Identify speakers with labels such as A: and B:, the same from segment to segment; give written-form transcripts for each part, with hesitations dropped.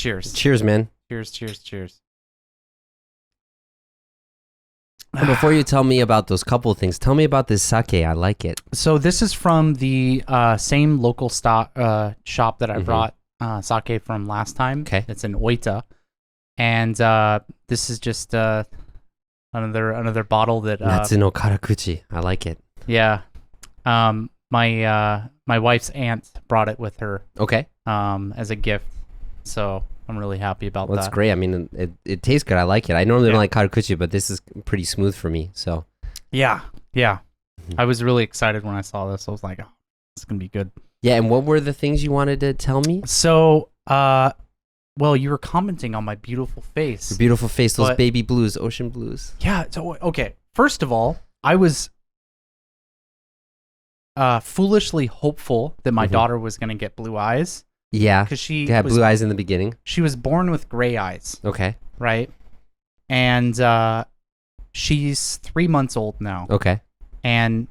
A: Cheers.
B: Cheers, man.
A: Cheers.
B: Before you tell me about those couple things, tell me about this sake. I like it.
A: So this is from the same local shop that I brought sake from last time.
B: Okay.
A: It's in Oita. And this is just another bottle that...
B: Natsu no karakuchi. I like it.
A: Yeah. My wife's aunt brought it with her.
B: Okay.
A: As a gift. So I'm really happy about that.
B: That's great. I mean, it tastes good. I like it. I normally don't like karakuchi, but this is pretty smooth for me. So
A: yeah. I was really excited when I saw this. I was like, oh, it's going to be good.
B: Yeah, and what were the things you wanted to tell me?
A: So, well, you were commenting on my beautiful face.
B: Your beautiful face, those baby blues, ocean blues.
A: Yeah, so, okay. First of all, I was foolishly hopeful that my daughter was going to get blue eyes.
B: Yeah,
A: because she
B: had blue eyes in the beginning.
A: She was born with gray eyes.
B: Okay.
A: Right? And she's 3 months old now.
B: Okay.
A: And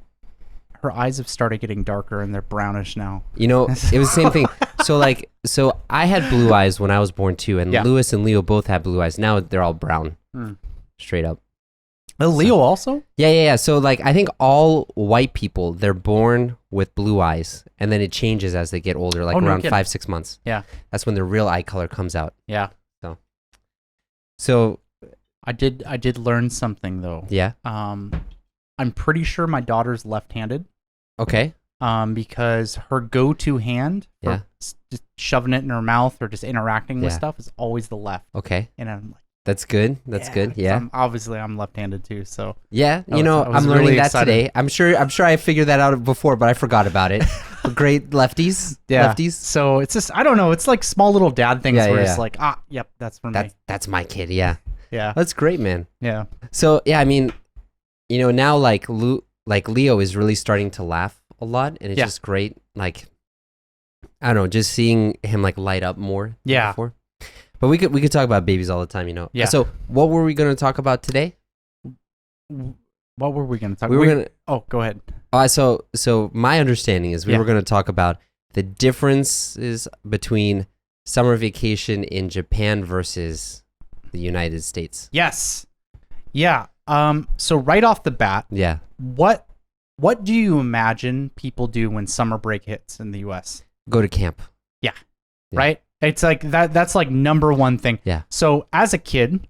A: her eyes have started getting darker and they're brownish now.
B: You know, it was the same thing. So I had blue eyes when I was born too, and Lewis and Leo both had blue eyes. Now they're all brown. Straight up.
A: Leo also?
B: Yeah. So like I think all white people, they're born with blue eyes and then it changes as they get older, like around 5-6 months.
A: Yeah.
B: That's when their real eye color comes out.
A: Yeah.
B: So
A: I did learn something though.
B: Yeah.
A: I'm pretty sure my daughter's left-handed.
B: Okay.
A: Because her go-to hand for just shoving it in her mouth or just interacting with stuff is always the left.
B: Okay.
A: And I'm like,
B: that's good. That's good. Yeah.
A: Obviously, I'm left-handed too. So
B: yeah, I'm learning really that excited today. I'm sure I figured that out before, but I forgot about it. Great lefties.
A: Yeah.
B: Lefties.
A: So it's just I don't know. It's like small little dad things where it's like yep, that's for me.
B: That's my kid. Yeah.
A: Yeah.
B: That's great, man.
A: Yeah.
B: So yeah, I mean, now like Leo is really starting to laugh a lot, and it's just great. Like I don't know, just seeing him like light up more.
A: Yeah.
B: Before. But we could talk about babies all the time, Yeah. So what were we going to talk about today?
A: What were we going to talk? Oh, go ahead.
B: So my understanding is we were going to talk about the differences between summer vacation in Japan versus the United States.
A: Yes. Yeah. So right off the bat, what do you imagine people do when summer break hits in the US?
B: Go to camp.
A: Yeah. Right? It's like that's like number one thing.
B: Yeah.
A: So as a kid,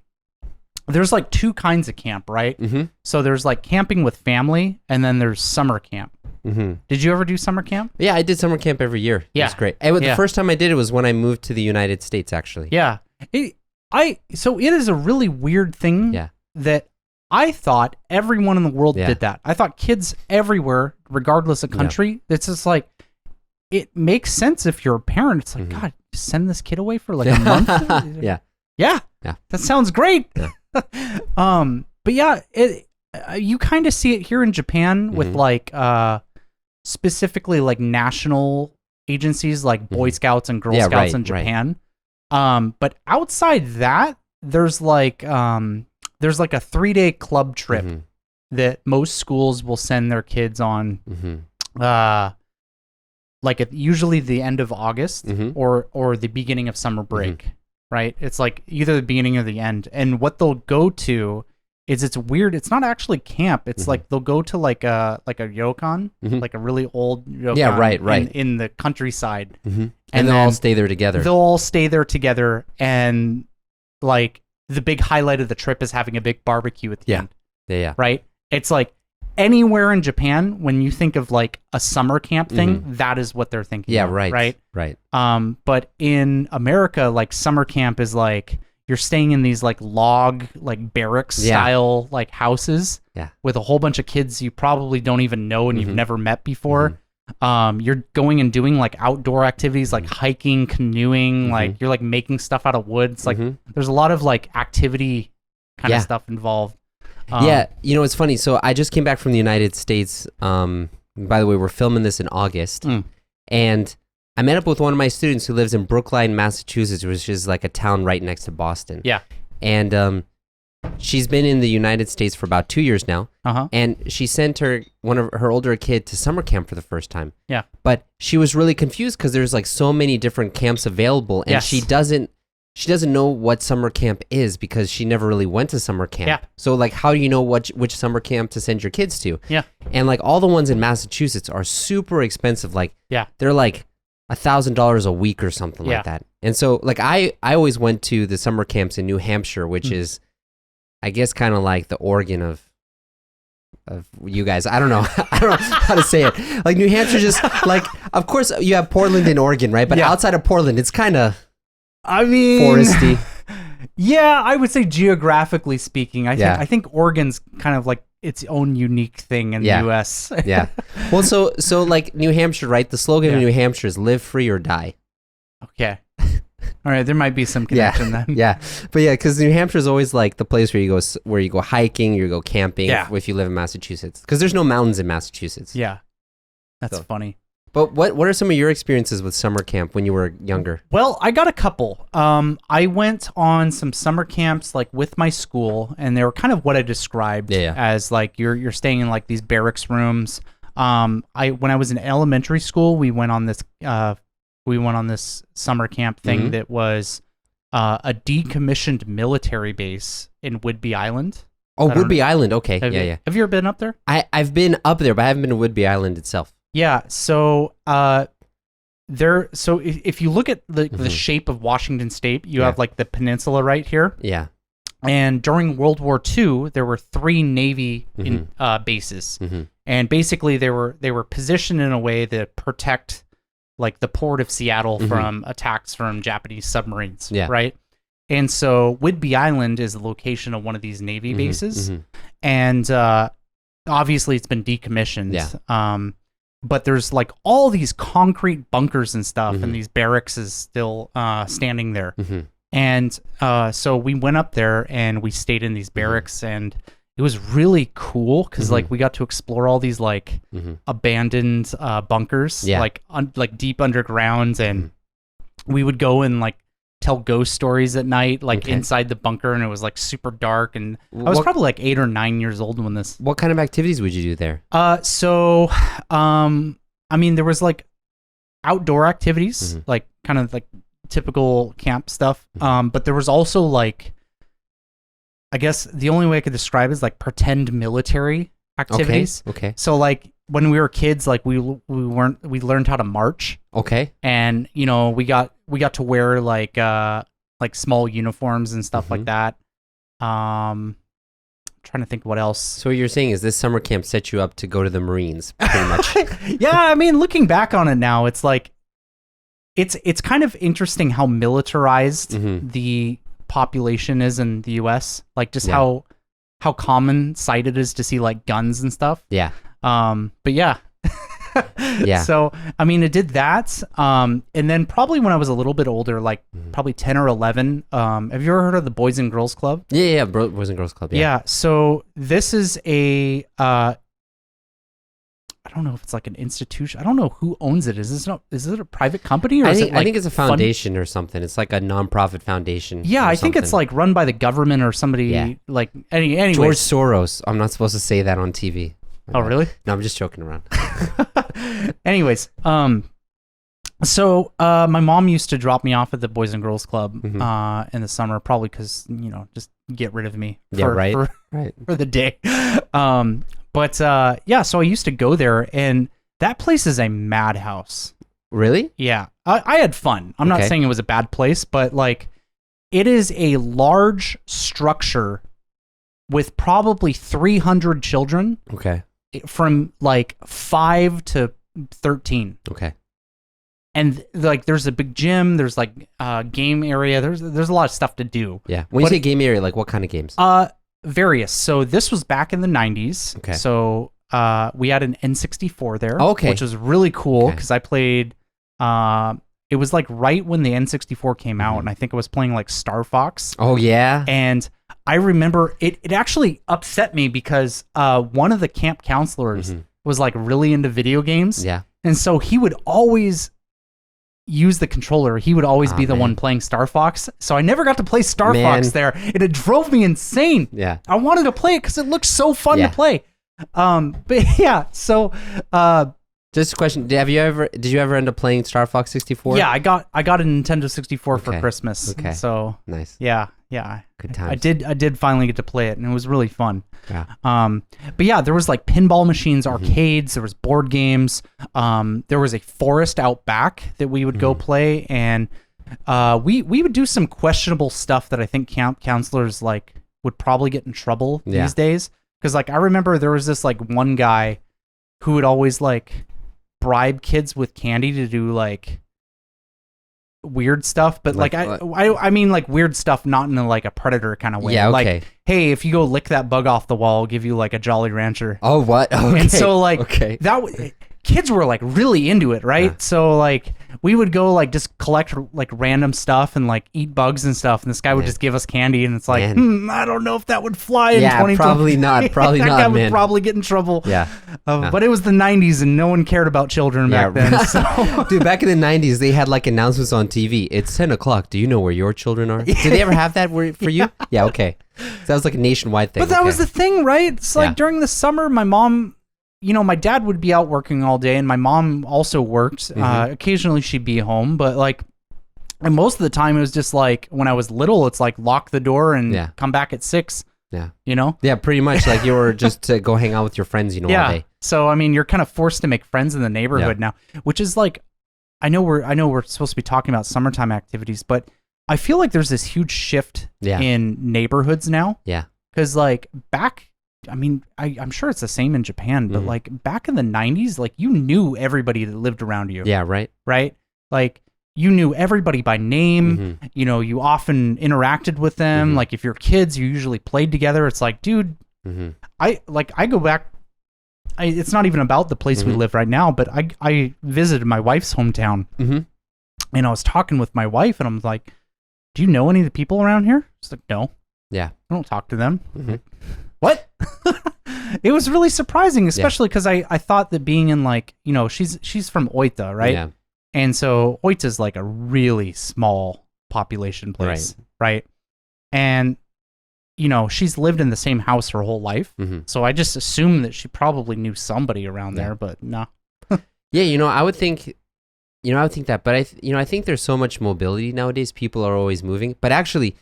A: there's like two kinds of camp, right?
B: Mm-hmm.
A: So there's like camping with family, and then there's summer camp.
B: Mm-hmm.
A: Did you ever do summer camp?
B: Yeah, I did summer camp every year.
A: Yeah.
B: It was great. The first time I did it was when I moved to the United States, actually.
A: Yeah. So it is a really weird thing that I thought everyone in the world did that. I thought kids everywhere, regardless of country, it's just like, it makes sense if you're a parent. It's like, God, send this kid away for like a month. Yeah. That sounds great.
B: Yeah.
A: But yeah, you kind of see it here in Japan with like specifically like national agencies like Boy Scouts and Girl Scouts in Japan. But outside that, there's like a 3-day club trip that most schools will send their kids on. Like usually the end of August or the beginning of summer break, right? It's like either the beginning or the end. And what they'll go to is it's weird. It's not actually camp. It's like they'll go to like a ryokan, like a really old ryokan.
B: Yeah, right.
A: In the countryside.
B: And they'll all stay there together.
A: They'll all stay there together. And like the big highlight of the trip is having a big barbecue at the end.
B: Yeah.
A: Right? It's like, anywhere in Japan, when you think of like a summer camp thing, that is what they're thinking.
B: Yeah,
A: of,
B: right.
A: But in America, like summer camp is like you're staying in these like log, like barracks style like houses with a whole bunch of kids you probably don't even know and you've never met before. You're going and doing like outdoor activities like hiking, canoeing, like you're like making stuff out of wood. It's like there's a lot of like activity kind of stuff involved.
B: It's funny. So I just came back from the United States. By the way, we're filming this in August. And I met up with one of my students who lives in Brookline, Massachusetts, which is like a town right next to Boston.
A: Yeah.
B: And she's been in the United States for about 2 years now. And she sent one of her older kid to summer camp for the first time.
A: Yeah.
B: But she was really confused because there's like so many different camps available. And she doesn't she doesn't know what summer camp is because she never really went to summer camp.
A: Yeah.
B: So like, how do you know which summer camp to send your kids to?
A: Yeah.
B: And like all the ones in Massachusetts are super expensive. Like, they're like $1,000 a week or something like that. And so like I always went to the summer camps in New Hampshire, which is, I guess, kind of like the Oregon of you guys. I don't know how to say it. Like New Hampshire, just like, of course you have Portland and Oregon, right? But outside of Portland, it's kind of,
A: I mean,
B: foresty.
A: Yeah, I would say geographically speaking, I think Oregon's kind of like its own unique thing in the U.S.
B: Yeah. Well, so like New Hampshire, right? The slogan of New Hampshire is "Live free or die."
A: Okay. All right, there might be some connection then.
B: Yeah, but because New Hampshire is always like the place where you go hiking, you go camping. If you live in Massachusetts, because there's no mountains in Massachusetts.
A: Yeah, that's funny.
B: But what are some of your experiences with summer camp when you were younger?
A: Well, I got a couple. I went on some summer camps like with my school, and they were kind of what I described as like you're staying in like these barracks rooms. When I was in elementary school, we went on this summer camp thing that was a decommissioned military base in Whidbey Island.
B: Oh, Whidbey Island. Okay.
A: Have you ever been up there?
B: I've been up there, but I haven't been to Whidbey Island itself.
A: Yeah, so if you look at the shape of Washington State, you have like the peninsula right here.
B: Yeah.
A: And during World War II, there were 3 Navy bases, and basically they were positioned in a way to protect like the port of Seattle from attacks from Japanese submarines. Yeah. Right. And so Whidbey Island is the location of one of these Navy bases, and obviously it's been decommissioned. Yeah. But there's like all these concrete bunkers and stuff, and these barracks is still standing there. And so we went up there and we stayed in these barracks, and it was really cool because like we got to explore all these like abandoned bunkers, like deep underground, and we would go and like tell ghost stories at night, like inside the bunker, and it was like super dark. And I was probably like 8 or 9 years old when this.
B: What kind of activities would you do there?
A: I mean, there was like outdoor activities, like kind of like typical camp stuff. But there was also like, I guess the only way I could describe it is like pretend military activities.
B: Okay.
A: So like when we were kids, like we learned how to march.
B: Okay.
A: And you know, we got to wear like small uniforms and stuff like that. Trying to think what else.
B: So what you're saying is this summer camp set you up to go to the Marines, pretty much.
A: Yeah, I mean, looking back on it now, it's like it's kind of interesting how militarized the population is in the US. Like just how common sight it is to see like guns and stuff.
B: Yeah.
A: But yeah.
B: Yeah.
A: So, I mean, it did that. And then probably when I was a little bit older, like probably 10 or 11, have you ever heard of the Boys and Girls Club?
B: Yeah, Boys and Girls Club.
A: Yeah. So this is I don't know if it's like an institution. I don't know who owns it. Is it a private company or
B: I
A: is it like
B: I think it's a foundation or something. It's like a nonprofit foundation.
A: Yeah, I think it's like run by the government or somebody like anyways.
B: George Soros. I'm not supposed to say that on TV.
A: Oh, really?
B: No, I'm just joking around.
A: Anyways, so my mom used to drop me off at the Boys and Girls Club in the summer, probably because, you know, just get rid of me for the day. But so I used to go there, and that place is a madhouse.
B: Really?
A: Yeah. I had fun. I'm not saying it was a bad place, but like it is a large structure with probably 300 children.
B: Okay.
A: From like 5 to 13.
B: Okay.
A: And like there's a big gym, there's like a game area, there's a lot of stuff to do.
B: Yeah. When you say game area, like what kind of games?
A: Various. So this was back in the 90s.
B: Okay.
A: So we had an N64 there,
B: okay,
A: which was really cool because I played it was like right when the N64 came out, and I think I was playing like Star Fox.
B: Oh yeah.
A: And I remember it actually upset me because one of the camp counselors was like really into video games.
B: Yeah.
A: And so he would always use the controller. He would always be the one playing Star Fox. So I never got to play Star Fox there. And it drove me insane.
B: Yeah.
A: I wanted to play it because it looked so fun to play. But yeah, so
B: Just a question: Did you ever end up playing Star Fox 64?
A: Yeah, I got a Nintendo 64 for Christmas. Okay. So
B: nice.
A: Yeah.
B: Good times.
A: I did finally get to play it, and it was really fun.
B: Yeah.
A: But yeah, there was like pinball machines, arcades. There was board games. There was a forest out back that we would go play, and we would do some questionable stuff that I think counselors like would probably get in trouble these days. Because like I remember there was this like one guy who would always like bribe kids with candy to do like weird stuff, but like I mean like weird stuff, not in like a predator kind of way.
B: Yeah, okay.
A: Like, hey, if you go lick that bug off the wall, I'll give you like a Jolly Rancher.
B: Oh, what? Okay.
A: And so like kids were like really into it, right? Yeah. So like we would go like just collect like random stuff and like eat bugs and stuff, and this guy would just give us candy, and it's like, I don't know if that would fly in 2020.
B: Probably not. Probably
A: that
B: not,
A: guy
B: man.
A: would probably get in trouble.
B: Yeah.
A: But it was the 90s, and no one cared about children back then. So.
B: Dude, back in the 90s, they had like announcements on TV. It's 10 o'clock. Do you know where your children are? Did they ever have that for you? Yeah, okay. So that was like a nationwide thing.
A: But that was the thing, right? It's like during the summer, my mom... my dad would be out working all day, and my mom also worked. Occasionally she'd be home, but like, and most of the time it was just like when I was little, it's like lock the door and come back at 6.
B: Yeah.
A: Yeah,
B: pretty much. Like you were just to go hang out with your friends, all day.
A: So I mean, you're kind of forced to make friends in the neighborhood now, which is like, I know we're supposed to be talking about summertime activities, but I feel like there's this huge shift in neighborhoods now.
B: Yeah.
A: Because like back. I mean, I'm sure it's the same in Japan, but like back in the 90s, like you knew everybody that lived around you.
B: Yeah, right.
A: Right? Like you knew everybody by name. You often interacted with them. Like if you're kids, you usually played together. It's like, dude, I go back. It's not even about the place we live right now, but I visited my wife's hometown, and I was talking with my wife, and I'm like, do you know any of the people around here? She's like, no.
B: Yeah.
A: I don't talk to them. What? It was really surprising, especially because I thought that being in like, she's from Oita, right?
B: Yeah.
A: And so Oita's like a really small population place, right? And, she's lived in the same house her whole life. So I just assumed that she probably knew somebody around there, but no.
B: Yeah, I would think, that, but I think there's so much mobility nowadays. People are always moving. But actually,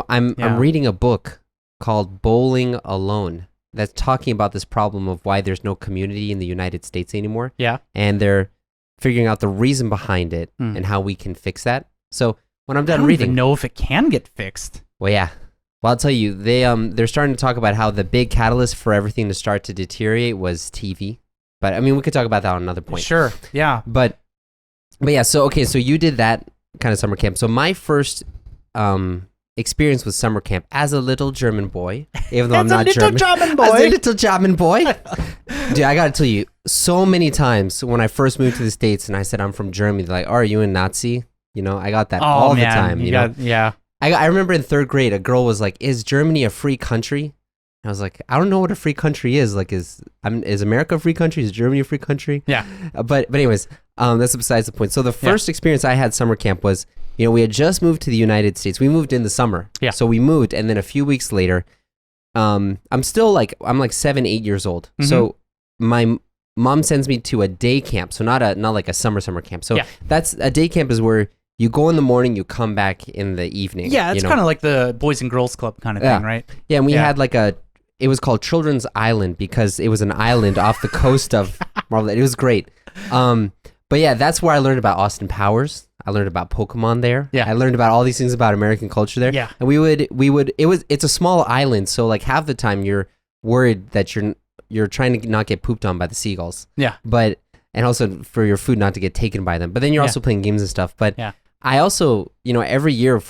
B: I'm reading a book called Bowling Alone that's talking about this problem of why there's no community in the United States anymore. Yeah. And they're figuring out the reason behind it and how we can fix that. So when I'm done reading...
A: I don't even know if it can get fixed.
B: Well, yeah. Well, I'll tell you, they're starting to talk about how the big catalyst for everything to start to deteriorate was TV. But I mean, we could talk about that on another point.
A: Sure, yeah.
B: But yeah, so you did that kind of summer camp. So my first... experience with summer camp as a little German boy, even though I'm not German. As a little German boy. Dude, I gotta tell you, so many times when I first moved to the States and I said I'm from Germany, they're like, oh, are you a Nazi? I got that all the time. I remember in 3rd grade, a girl was like, is Germany a free country? I was like, I don't know what a free country is. Like, is America a free country? Is Germany a free country? Yeah. But anyways, that's besides the point. So the first experience I had summer camp was, we had just moved to the United States. We moved in the summer. Yeah. So we moved, and then a few weeks later, I'm like 7, 8 years old. So my mom sends me to a day camp. So not like a summer camp. So that's a day camp is where you go in the morning, you come back in the evening.
A: Yeah, it's kind of like the Boys and Girls Club kind of thing, right?
B: Yeah, and we had like it was called Children's Island because it was an island off the coast of Marvel. It was great. But yeah, that's where I learned about Austin Powers. I learned about Pokemon there. Yeah. I learned about all these things about American culture there. Yeah. And it's a small island, so like half the time you're worried that you're trying to not get pooped on by the seagulls. Yeah. And also for your food not to get taken by them. But then you're also playing games and stuff. But I also, every year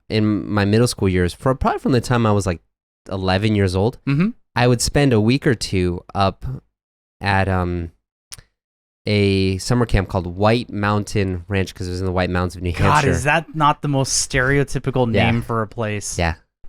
B: in my middle school years, probably from the time I was like 11 years old, I would spend a week or two up at a summer camp called White Mountain Ranch because it was in the White Mountains of New Hampshire.
A: God, is that not the most stereotypical name for a place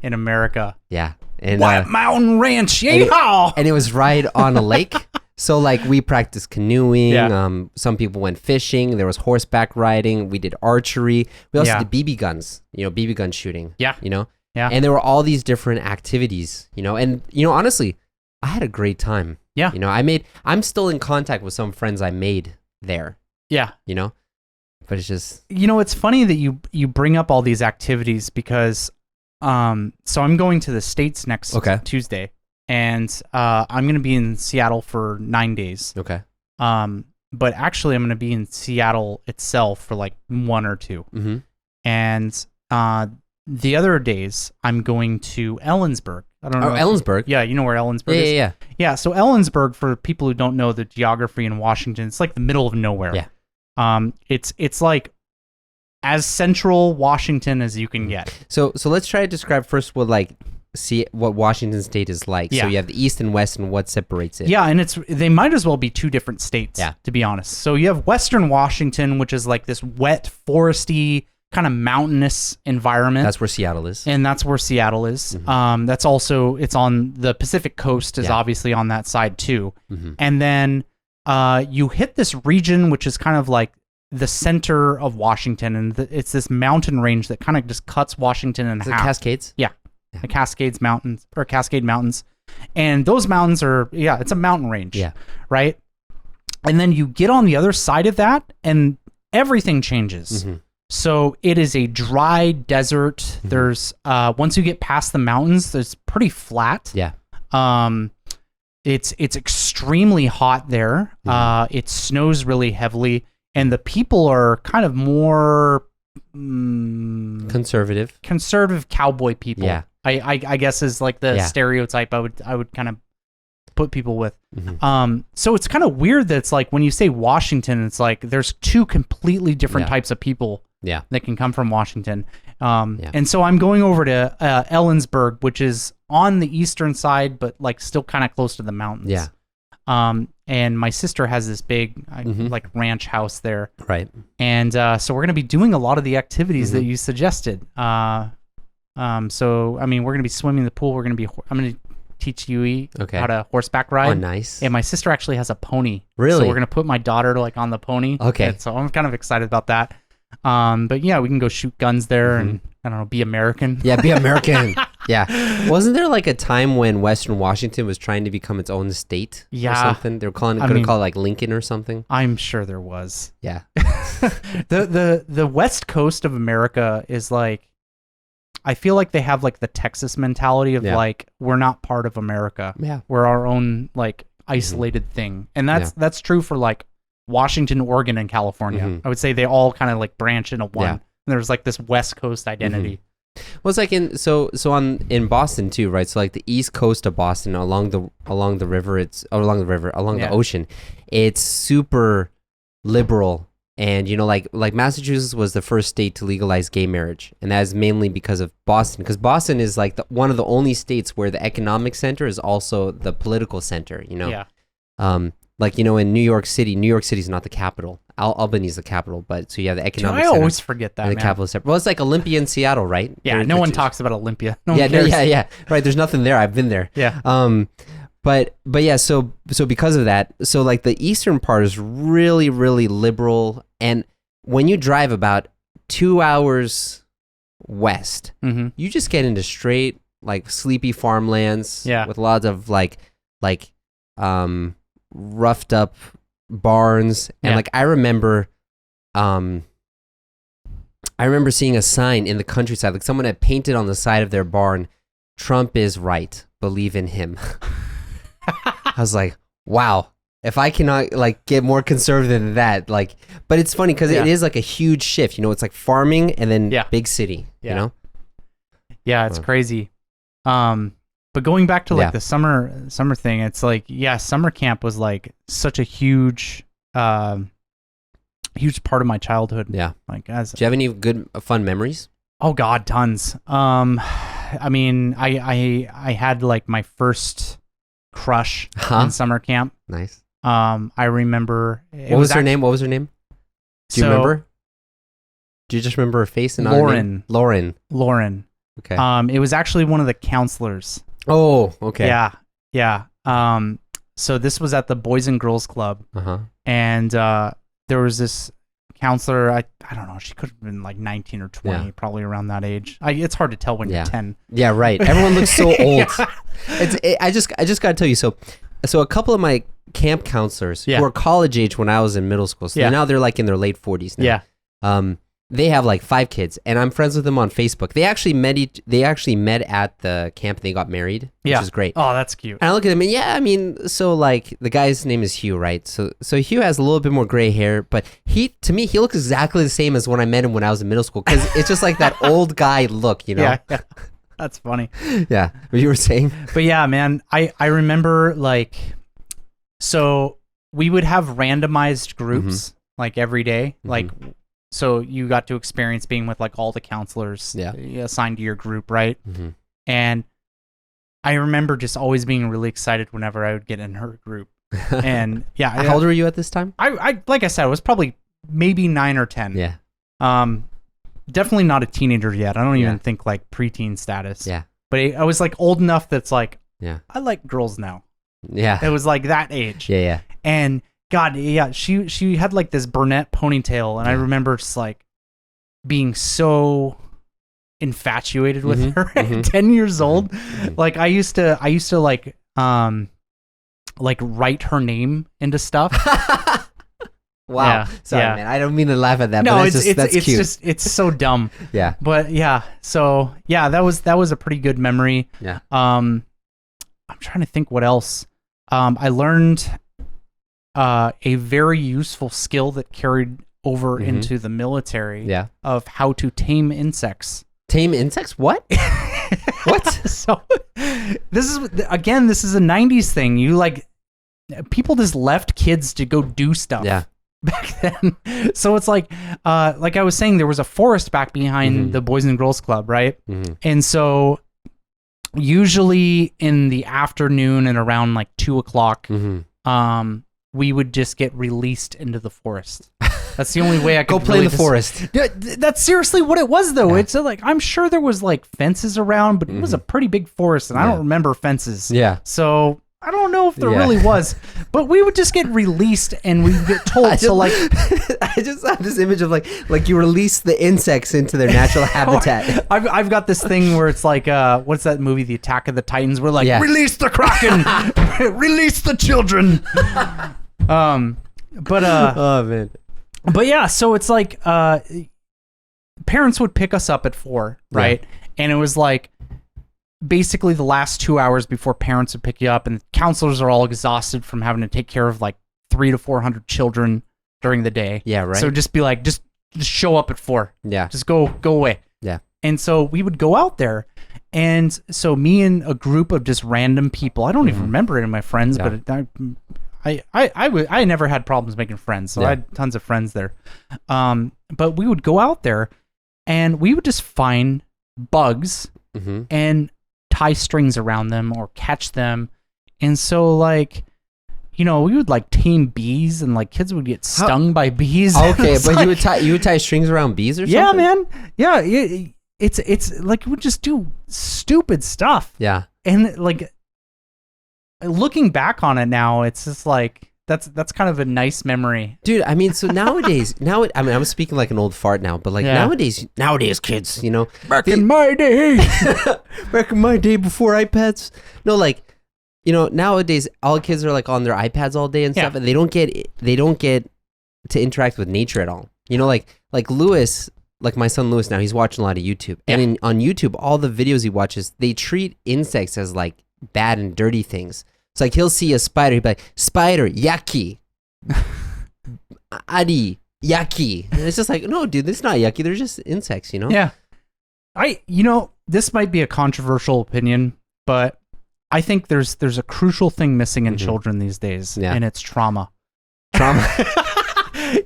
A: in America?
B: Yeah. And,
A: White Mountain Ranch, yeehaw!
B: And it was right on a lake. So like we practiced canoeing, some people went fishing, there was horseback riding, we did archery. We also did BB guns, BB gun shooting. Yeah. Yeah. And there were all these different activities, and honestly, I had a great time.
A: Yeah.
B: You know, I'm still in contact with some friends I made there.
A: Yeah.
B: You know, but it's just,
A: you know, it's funny that you bring up all these activities because, so I'm going to the States next Tuesday, and I'm going to be in Seattle for 9 days.
B: Okay.
A: But actually I'm going to be in Seattle itself for like 1 or 2.
B: Mm-hmm.
A: And the other days I'm going to Ellensburg. I don't know.
B: Ellensburg?
A: Yeah, you know where Ellensburg is?
B: Yeah.
A: Yeah, so Ellensburg, for people who don't know the geography in Washington, it's like the middle of nowhere.
B: Yeah.
A: It's like as central Washington as you can get.
B: So let's try to describe first what Washington State is like.
A: Yeah.
B: So you have the East and West, and what separates it.
A: Yeah, and they might as well be 2 different states, to be honest. So you have Western Washington, which is like this wet, foresty, kind of mountainous environment.
B: That's where Seattle is.
A: And that's where Seattle is.
B: Mm-hmm.
A: That's also, it's on the Pacific coast is obviously on that side too.
B: Mm-hmm.
A: And then you hit this region, which is kind of like the center of Washington. And it's this mountain range that kind of just cuts Washington in half.
B: The Cascades?
A: Yeah. The Cascade Mountains. And those mountains are, it's a mountain range.
B: Yeah.
A: Right? And then you get on the other side of that and everything changes.
B: Mm-hmm.
A: So it is a dry desert.
B: Mm-hmm.
A: There's once you get past the mountains, it's pretty flat.
B: Yeah.
A: It's extremely hot there.
B: Mm-hmm.
A: It snows really heavily, and the people are kind of more
B: conservative
A: cowboy people.
B: Yeah.
A: I guess is like the stereotype I would kind of put people with.
B: Mm-hmm.
A: So it's kind of weird that it's like when you say Washington, it's like there's 2 completely different types of people that can come from Washington. And so I'm going over to Ellensburg, which is on the eastern side, but like still kind of close to the mountains.
B: Yeah.
A: And my sister has this big like ranch house there.
B: Right.
A: And so we're going to be doing a lot of the activities that you suggested. So I mean, we're going to be swimming in the pool. I'm going to teach Yui how to horseback ride.
B: Oh, nice.
A: And my sister actually has a pony.
B: Really?
A: So we're going to put my daughter like on the pony.
B: Okay.
A: And so I'm kind of excited about that. But yeah, we can go shoot guns there and I don't know, be American.
B: Yeah, be American. Yeah. Wasn't there like a time when Western Washington was trying to become its own state or something? They were going to call it like Lincoln or something.
A: I'm sure there was.
B: Yeah.
A: The West Coast of America is like, I feel like they have like the Texas mentality of like, we're not part of America.
B: Yeah.
A: We're our own like isolated thing. And that's true for like Washington, Oregon, and California. I would say they all kind of like branch into one. And there's like this West Coast identity.
B: Well, it's like in Boston too, right? So like the East Coast of Boston along the river, the ocean, it's super liberal. And you know, like Massachusetts was the first state to legalize gay marriage, and that is mainly because of Boston. Because Boston is like one of the only states where the economic center is also the political center. You know, like you know, in New York City is not the capital. Albany is the capital, but so you have the economic.
A: I
B: center
A: always forget that.
B: And the capital is separate. Well, it's like Olympia and Seattle, right?
A: Yeah, no one talks about Olympia. No one cares.
B: Yeah. Right. There's nothing there. I've been there.
A: Yeah.
B: But yeah, so because of that, so like the eastern part is really, really liberal, and when you drive about 2 hours west, you just get into straight like sleepy farmlands with lots of like roughed up barns, and like I remember seeing a sign in the countryside, like someone had painted on the side of their barn, "Trump is right, believe in him." I was like, wow, if I cannot like get more conservative than that, like, but it's funny because it is like a huge shift, you know, it's like farming and then big city, you know?
A: Yeah, it's crazy. But going back to like the summer thing, it's like, summer camp was like such a huge part of my childhood. Yeah. Like, do
B: you have any good, fun memories?
A: Oh God, tons. I mean, I had like my first crush in summer camp.
B: Nice.
A: I remember.
B: What was her name? Do you remember? Do you just remember her face and
A: Lauren?
B: Lauren. Okay.
A: It was actually one of the counselors.
B: Oh, okay.
A: Yeah. So this was at the Boys and Girls Club. And there was this counselor. I don't know. She could have been like 19 or 20, probably around that age. It's hard to tell when you're 10.
B: Yeah, right. Everyone looks so old. I just got to tell you. So a couple of my camp counselors who were college age when I was in middle school. So now they're like in their late 40s now.
A: Yeah.
B: They have like 5 kids, and I'm friends with them on Facebook. They actually met at the camp. And they got married, which is great.
A: Oh, that's cute.
B: And I look at them, and so like the guy's name is Hugh, right? So Hugh has a little bit more gray hair, but to me he looks exactly the same as when I met him when I was in middle school, because it's just like that old guy look,
A: Yeah. That's funny.
B: Yeah, what you were saying.
A: But yeah, man, I remember like, so we would have randomized groups like every day, like. So you got to experience being with like all the counselors assigned to your group, right? And I remember just always being really excited whenever I would get in her group. And yeah,
B: how old were you at this time?
A: I like I said, I was probably maybe 9 or 10.
B: Yeah.
A: Definitely not a teenager yet. I don't even think like preteen status.
B: Yeah.
A: But I was like old enough that's like, I like girls now.
B: Yeah.
A: It was like that age.
B: Yeah.
A: And God, yeah, she had like this brunette ponytail, and I remember just like being so infatuated with her at 10 years old. Like I used to like write her name into stuff.
B: Wow. Yeah, sorry, man. I don't mean to laugh at that.
A: No,
B: but that's cute.
A: It's so dumb.
B: Yeah.
A: But yeah, so yeah, that was a pretty good memory.
B: Yeah.
A: I'm trying to think what else. I learned a very useful skill that carried over into the military of how to tame insects.
B: Tame insects? What? What?
A: So this is a 90s thing. You like, people just left kids to go do stuff back then. So it's like I was saying, there was a forest back behind the Boys and Girls Club, right? And so usually in the afternoon and around like 2:00, we would just get released into the forest. That's the only way I could
B: go play in the forest.
A: That's seriously what it was, though. Yeah. It's like, I'm sure there was like fences around, but it was a pretty big forest, and I don't remember fences.
B: Yeah.
A: So I don't know if there really was, but we would just get released, and we would get told. I
B: just have this image of like you release the insects into their natural habitat.
A: I've got this thing where it's like, what's that movie, The Attack of the Titans? We're like, release the Kraken, release the children.
B: Oh man.
A: But yeah, so it's like parents would pick us up at 4, right? Yeah. And it was like basically the last 2 hours before parents would pick you up, and counselors are all exhausted from having to take care of like 300 to 400 children during the day.
B: Yeah, right.
A: So just be like, just show up at 4.
B: Yeah.
A: Just go away.
B: Yeah.
A: And so we would go out there, and so me and a group of just random people, I don't even remember any of my friends, but I never had problems making friends, so I had tons of friends there. But we would go out there, and we would just find bugs and tie strings around them or catch them. And so, like, you know, we would like tame bees, and like kids would get stung by bees.
B: Okay, but like, you would tie strings around bees or something?
A: Yeah, man. Yeah, it's like we would just do stupid stuff.
B: Yeah,
A: and like, looking back on it now, it's just like that's kind of a nice memory,
B: dude. I mean, so nowadays, I mean, I'm speaking like an old fart now, but like nowadays kids, you know,
A: back in my day
B: before iPads, no, like, you know, nowadays all kids are like on their iPads all day and stuff, and they don't get to interact with nature at all. You know, like Lewis. Like my son Lewis now, he's watching a lot of YouTube, and on YouTube, all the videos he watches, they treat insects as like bad and dirty things. It's like he'll see a spider, he'll be like, spider, yucky. Adi, yucky. And it's just like, no, dude, this is not yucky. They're just insects, you know?
A: Yeah. You know, this might be a controversial opinion, but I think there's a crucial thing missing in children these days, and it's trauma.
B: Trauma.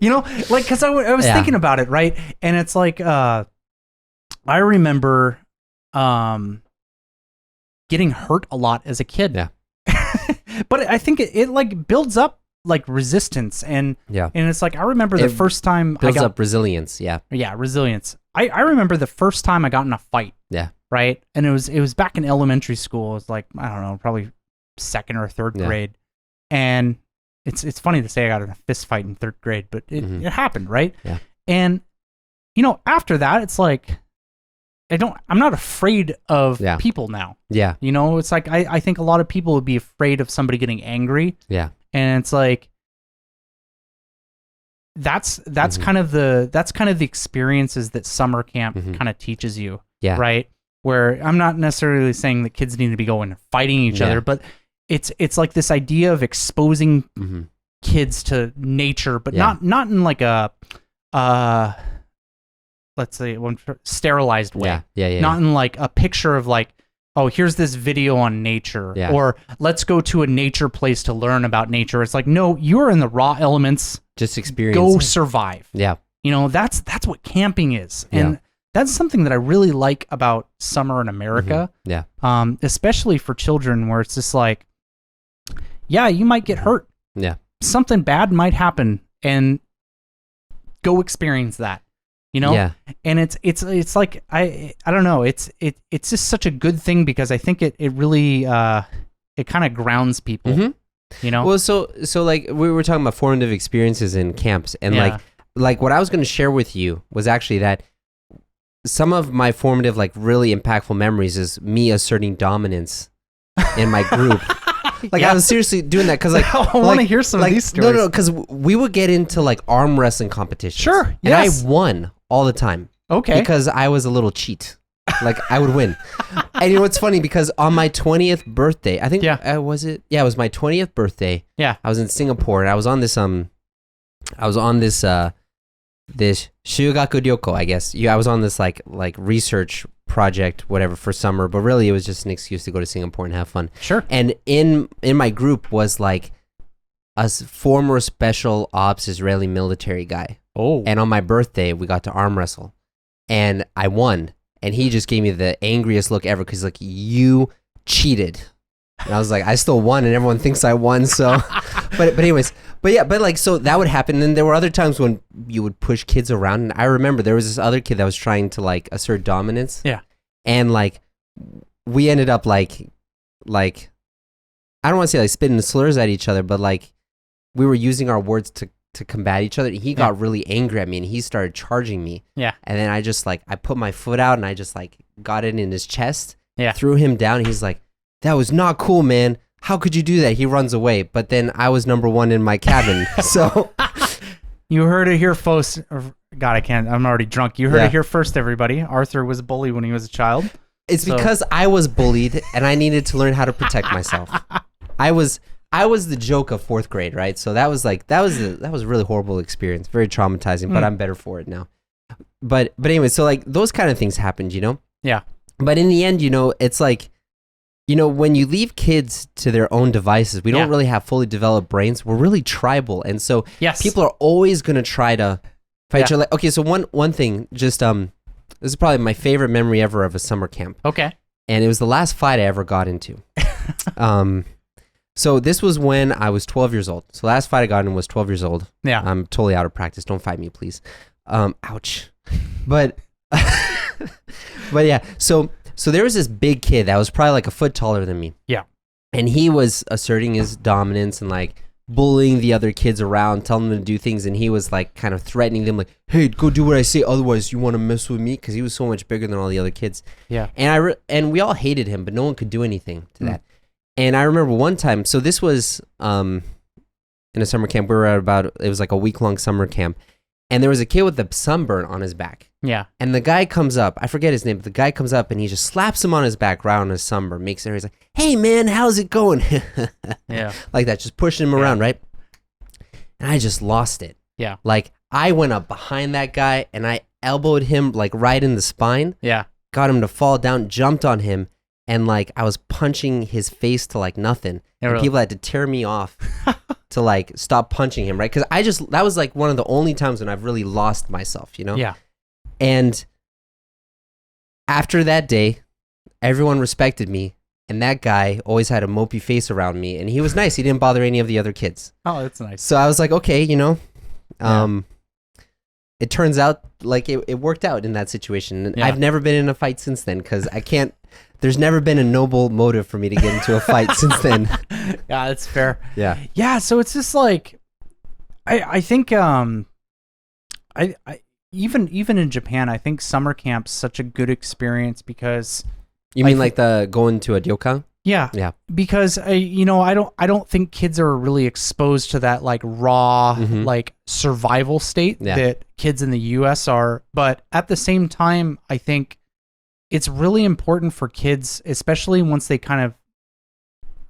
A: You know, like, because I was thinking about it, right? And it's like, I remember getting hurt a lot as a kid.
B: Yeah.
A: But I think it like builds up like resistance, and it's like, I remember the first time
B: builds up resilience. Yeah,
A: resilience. I remember the first time I got in a fight.
B: Yeah,
A: right, and it was back in elementary school. It was like, I don't know, probably 2nd or 3rd grade, and it's funny to say I got in a fist fight in 3rd grade, but it happened, right?
B: Yeah,
A: and you know, after that, it's like, I'm not afraid of people now.
B: Yeah.
A: You know, it's like, I think a lot of people would be afraid of somebody getting angry.
B: Yeah.
A: And it's like, that's kind of the experiences that summer camp kind of teaches you.
B: Yeah.
A: Right. Where I'm not necessarily saying that kids need to be going and fighting each other, but it's like this idea of exposing kids to nature, but not in like a, let's say, sterilized way. Not in like a picture of like, oh, here's this video on nature, or let's go to a nature place to learn about nature. It's like, no, you're in the raw elements.
B: Just experience.
A: Go survive.
B: Yeah.
A: You know, that's what camping is. And that's something that I really like about summer in America.
B: Yeah.
A: Especially for children, where it's just like, yeah, you might get hurt.
B: Yeah.
A: Something bad might happen, and go experience that. You know?
B: Yeah.
A: And it's like, I don't know, it's just such a good thing, because I think it really it kind of grounds people. You know?
B: Well, so like we were talking about formative experiences in camps, and like what I was going to share with you was actually that some of my formative, like really impactful memories is me asserting dominance in my group. Like I was seriously doing that because like
A: I want to hear some of these stories.
B: No, because we would get into like arm wrestling competitions.
A: Sure,
B: and I won all the time.
A: Okay,
B: because I was a little cheat. Like I would win. And you know what's funny? Because on my 20th birthday, I think was it? Yeah, it was my 20th birthday.
A: Yeah,
B: I was in Singapore, and I was on this this Shugaku Ryoko, I guess. I was on this like research project, whatever, for summer, but really it was just an excuse to go to Singapore and have fun.
A: Sure.
B: And in my group was like a former special ops Israeli military guy.
A: Oh.
B: And on my birthday, we got to arm wrestle, and I won. And he just gave me the angriest look ever, because like, you cheated. And I was like, I still won, and everyone thinks I won. So, but anyways, but like, so that would happen. And there were other times when you would push kids around. And I remember there was this other kid that was trying to like assert dominance.
A: Yeah.
B: And like, we ended up like, I don't want to say like spitting slurs at each other, but like, we were using our words to combat each other. And he got really angry at me, and he started charging me.
A: Yeah. And
B: then I just like, I put my foot out, and I just like got it in his chest.
A: Yeah.
B: Threw him down. And he's like, that was not cool, man. How could you do that? He runs away. But then I was number one in my cabin. So
A: you heard it here, folks. God, I can't. I'm already drunk. You heard it here first, everybody. Arthur was a bully when he was a child.
B: It's because I was bullied, and I needed to learn how to protect myself. I was the joke of fourth grade, right? So that was a really horrible experience, very traumatizing. But I'm better for it now. But anyway, so like those kind of things happened, you know?
A: Yeah.
B: But in the end, you know, it's like, you know, when you leave kids to their own devices, we don't really have fully developed brains. We're really tribal. And so people are always going to try to fight each other. Okay, so one thing, just this is probably my favorite memory ever of a summer camp.
A: Okay.
B: And it was the last fight I ever got into. So this was when I was 12 years old. So the last fight I got in was 12 years old.
A: Yeah.
B: I'm totally out of practice. Don't fight me, please. Ouch. But yeah, so there was this big kid that was probably like a foot taller than me.
A: Yeah.
B: And he was asserting his dominance and like bullying the other kids around, telling them to do things. And he was like kind of threatening them, like, hey, go do what I say. Otherwise, you want to mess with me? Because he was so much bigger than all the other kids.
A: Yeah.
B: And we all hated him, but no one could do anything to that. And I remember one time, so this was in a summer camp. We were at it was like a week-long summer camp. And there was a kid with a sunburn on his back.
A: Yeah.
B: And the guy comes up, I forget his name, but the guy comes up and he just slaps him on his back right on his sunburn, makes it, he's like, hey man, how's it going?
A: Yeah.
B: Like that, just pushing him around, right? And I just lost it.
A: Yeah.
B: Like I went up behind that guy and I elbowed him like right in the spine.
A: Yeah.
B: Got him to fall down, jumped on him, and like I was punching his face to like nothing.
A: Yeah,
B: and
A: really?
B: people had to tear me off to like stop punching him, right? Because that was like one of the only times when I've really lost myself, you know?
A: Yeah.
B: And after that day, everyone respected me, and that guy always had a mopey face around me, and he was nice. He didn't bother any of the other kids.
A: Oh, that's nice.
B: So I was like, okay, you know, it turns out like it worked out in that situation. And I've never been in a fight since then, because there's never been a noble motive for me to get into a fight since then.
A: Yeah, that's fair.
B: Yeah.
A: Yeah, so it's just like, I think, even in Japan, I think summer camp's such a good experience because
B: you mean like the going to a ryokan?
A: Yeah. Because I don't think kids are really exposed to that like raw like survival state that kids in the US are, but at the same time I think it's really important for kids, especially once they kind of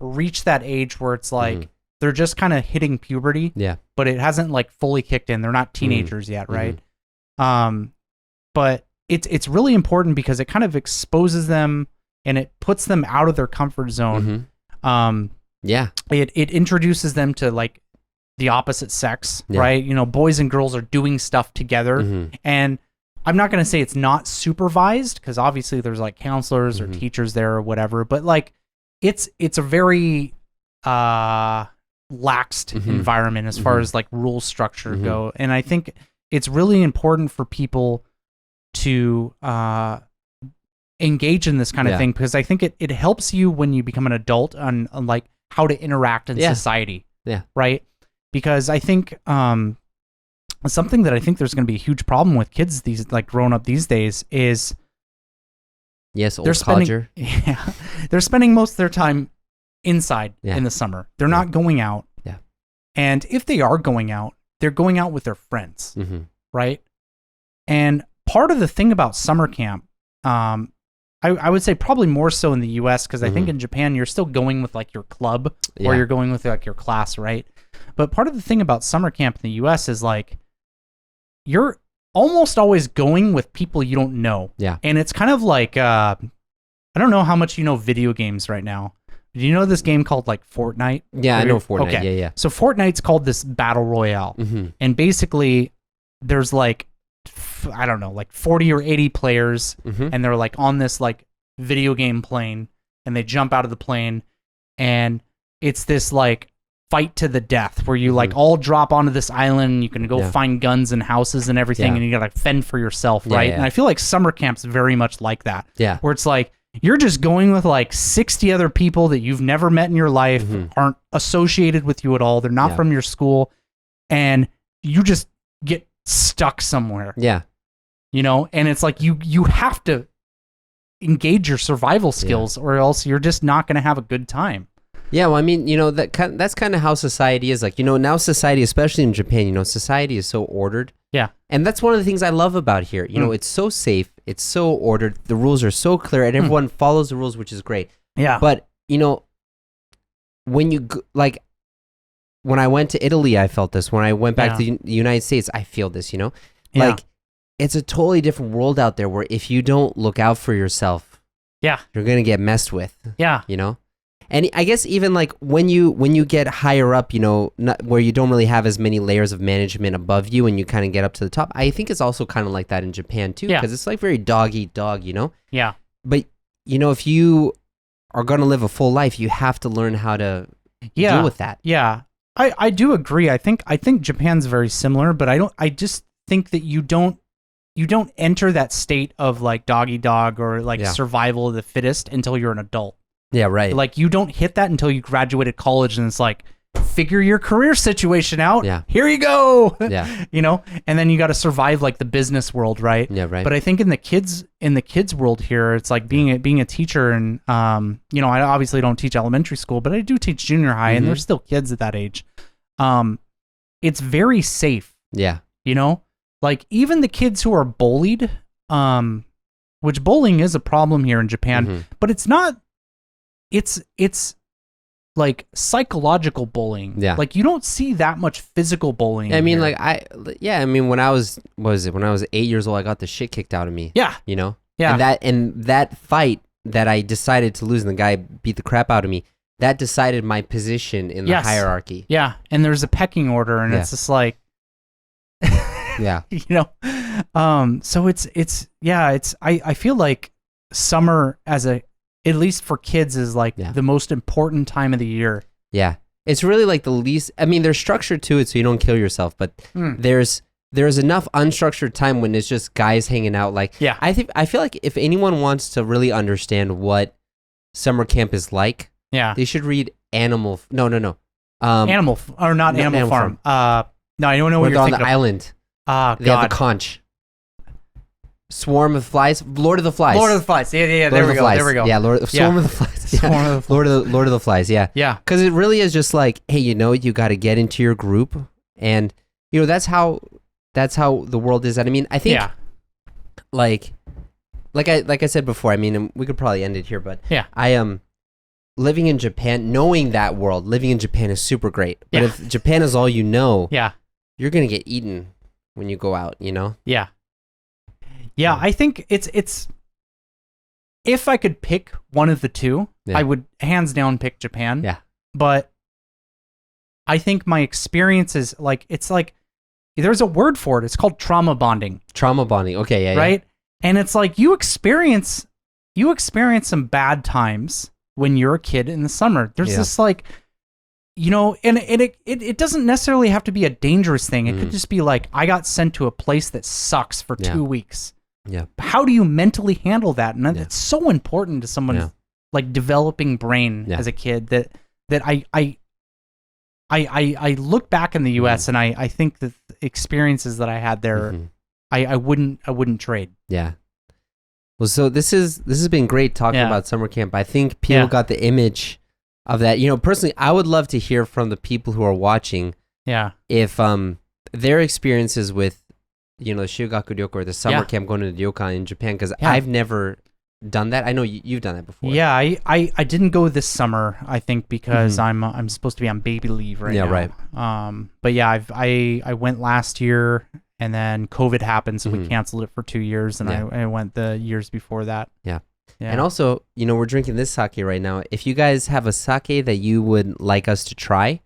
A: reach that age where it's like they're just kind of hitting puberty, but it hasn't like fully kicked in. They're not teenagers yet, right? But it's really important because it kind of exposes them and it puts them out of their comfort zone. It introduces them to like the opposite sex, right? You know, boys and girls are doing stuff together, and I'm not going to say it's not supervised because obviously there's like counselors or teachers there or whatever, but like it's a very laxed environment as far as like rule structure go, and I think it's really important for people to engage in this kind of thing because I think it helps you when you become an adult on like how to interact in society. Right? Because I think something that I think there's going to be a huge problem with kids these like growing up these days is
B: they're
A: spending most of their time inside in the summer. They're not going out. And if they are going out, they're going out with their friends. Right? And part of the thing about summer camp, I would say probably more so in the US because I think in Japan you're still going with like your club or you're going with like your class, right? But part of the thing about summer camp in the US is like you're almost always going with people you don't know. And it's kind of like I don't know how much you know video games right now. Do you know this game called like Fortnite?
B: I know Fortnite.
A: Okay. So Fortnite's called this battle royale. And basically there's like I don't know, like 40 or 80 players, and they're like on this like video game plane, and they jump out of the plane, and it's this like fight to the death where you like all drop onto this island, and you can go find guns and houses and everything, and you gotta like fend for yourself, right? And I feel like summer camp's very much like that, where it's like you're just going with like 60 other people that you've never met in your life, aren't associated with you at all, they're not from your school, and you just get stuck somewhere. You know, and it's like you have to engage your survival skills or else you're just not going to have a good time.
B: Well, I mean, you know, that's kind of how society is. Like, you know, now society, especially in Japan, you know, society is so ordered. And that's one of the things I love about here. You know, it's so safe, it's so ordered, the rules are so clear, and everyone follows the rules, which is great. But, you know, when you, like, when I went to Italy, I felt this. When I went back to the United States, I feel this, you know? Like, it's a totally different world out there where if you don't look out for yourself, you're going to get messed with. You know? And I guess even like when you get higher up, you know, where you don't really have as many layers of management above you and you kind of get up to the top, I think it's also kind of like that in Japan too, because it's like very dog eat dog, you know? But, you know, if you are going to live a full life, you have to learn how to deal with that.
A: I do agree. I think Japan's very similar, but I just think that you don't enter that state of like dog eat dog or like survival of the fittest until you're an adult.
B: Right.
A: Like you don't hit that until you graduated college and it's like figure your career situation out. Here you go. You know, and then you got to survive like the business world, right?
B: Right.
A: But I think in the kids world here, it's like being a teacher, and you know, I obviously don't teach elementary school, but I do teach junior high, and there's still kids at that age. It's very safe. You know, like even the kids who are bullied, which bullying is a problem here in Japan, but it's not. It's like psychological bullying. Like you don't see that much physical bullying.
B: I mean,
A: here.
B: I mean, when I was 8 years old, I got the shit kicked out of me. You know? And that fight that I decided to lose and the guy beat the crap out of me, that decided my position in the hierarchy.
A: And there's a pecking order, and it's just like, you know? So I feel like summer at least for kids is like the most important time of the year.
B: It's really like the least, I mean, there's structure to it so you don't kill yourself, but there's enough unstructured time when it's just guys hanging out. Like, I feel like if anyone wants to really understand what summer camp is like, they should read Animal Farm.
A: No, I don't know what you're thinking
B: on the island.
A: Oh,
B: They have a conch. Swarm of Flies, Lord of the Flies.
A: Lord of the Flies. Yeah. There we go.
B: Yeah, Swarm of the Flies. Yeah.
A: Swarm of the Flies.
B: Lord of the Flies. Yeah.
A: Yeah.
B: Because it really is just like, hey, you got to get into your group, and that's how the world is. And I mean, I think, like I said before. I mean, we could probably end it here, but I am living in Japan, knowing that world. Living in Japan is super great. But if Japan is all you know, you're gonna get eaten when you go out.
A: Yeah, I think it's if I could pick one of the two, I would hands down pick Japan.
B: Yeah.
A: But I think my experience is it's like there's a word for it. It's called trauma bonding.
B: Trauma bonding. Okay, yeah.
A: Right? And it's like you experience some bad times when you're a kid in the summer. There's this and it doesn't necessarily have to be a dangerous thing. It could just be like I got sent to a place that sucks for 2 weeks.
B: Yeah.
A: How do you mentally handle that? And it's so important to someone's like developing brain as a kid that I look back in the US and I think that the experiences that I had there I wouldn't trade.
B: Yeah. Well, so this has been great talking about summer camp. I think people got the image of that. Personally, I would love to hear from the people who are watching.
A: Yeah.
B: If their experiences with the Shugaku Ryoku or the summer camp going to the ryokan in Japan, because I've never done that. I know you've done that before.
A: Yeah, I didn't go this summer. I think because I'm supposed to be on baby leave right now.
B: Yeah,
A: right. But yeah, I went last year, and then COVID happened, so we canceled it for 2 years, and I went the years before that.
B: Yeah. And also, we're drinking this sake right now. If you guys have a sake that you would like us to try,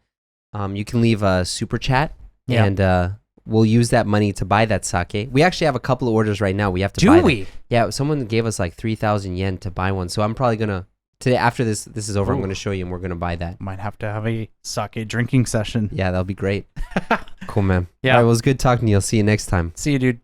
B: you can leave a super chat, and we'll use that money to buy that sake. We actually have a couple of orders right now. We have to buy.
A: Do we?
B: Yeah, someone gave us like 3,000 yen to buy one. So I'm probably gonna today after this is over. I'm gonna show you, and we're gonna buy that.
A: Might have to have a sake drinking session.
B: Yeah, that'll be great. Cool, man.
A: Yeah,
B: all right, well, it was good talking to you. I'll see you next time.
A: See you, dude.